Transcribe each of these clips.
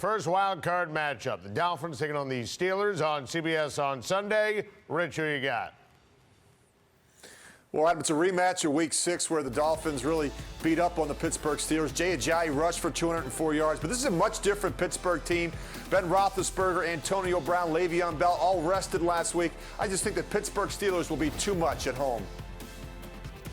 first wild card matchup. The Dolphins taking on the Steelers on CBS on Sunday. Rich, who you got? Well, it's a rematch of Week 6 where the Dolphins really beat up on the Pittsburgh Steelers. Jay Ajayi rushed for 204 yards, but this is a much different Pittsburgh team. Ben Roethlisberger, Antonio Brown, Le'Veon Bell all rested last week. I just think the Pittsburgh Steelers will be too much at home.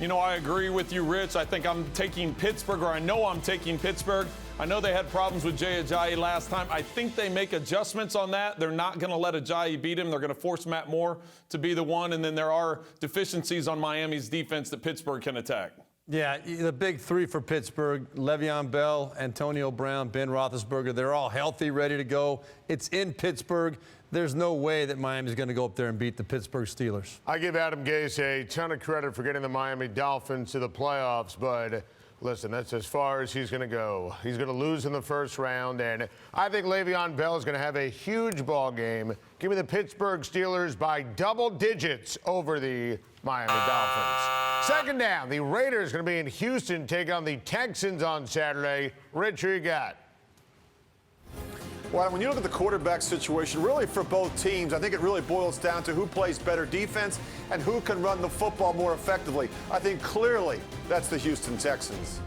You know, I agree with you, Rich. I think I'm taking Pittsburgh, or I know I'm taking Pittsburgh. I know they had problems with Jay Ajayi last time. I think they make adjustments on that. They're not going to let Ajayi beat him. They're going to force Matt Moore to be the one, and then there are deficiencies on Miami's defense that Pittsburgh can attack. Yeah, the big three for Pittsburgh, Le'Veon Bell, Antonio Brown, Ben Roethlisberger, they're all healthy, ready to go. It's in Pittsburgh. There's no way that Miami's going to go up there and beat the Pittsburgh Steelers. I give Adam Gase a ton of credit for getting the Miami Dolphins to the playoffs, but listen, that's as far as he's going to go. He's going to lose in the first round, and I think Le'Veon Bell is going to have a huge ball game. Give me the Pittsburgh Steelers by double digits over the Miami Dolphins. Second down, the Raiders going to be in Houston, take on the Texans on Saturday. Rich, who you got? Well, when you look at the quarterback situation, really for both teams, I think it really boils down to who plays better defense and who can run the football more effectively. I think clearly that's the Houston Texans.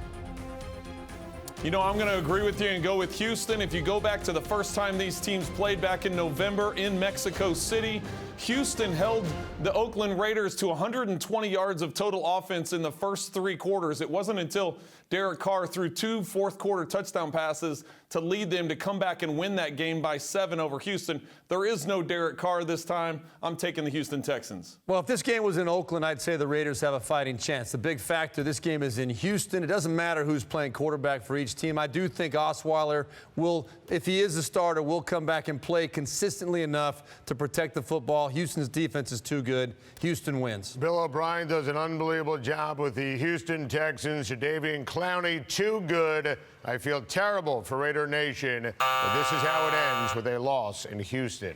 You know, I'm going to agree with you and go with Houston. If you go back to the first time these teams played back in November in Mexico City, Houston held the Oakland Raiders to 120 yards of total offense in the first 3 quarters. It wasn't until Derek Carr threw 2 fourth-quarter touchdown passes to lead them to come back and win that game by 7 over Houston. There is no Derek Carr this time. I'm taking the Houston Texans. Well, if this game was in Oakland, I'd say the Raiders have a fighting chance. The big factor, this game is in Houston. It doesn't matter who's playing quarterback for each team. I do think Osweiler will, if he is the starter, will come back and play consistently enough to protect the football. Houston's defense is too good. Houston wins. Bill O'Brien does an unbelievable job with the Houston Texans. Jadeveon Clowney, too good. I feel terrible for Raider Nation, but this is how it ends with a loss in Houston.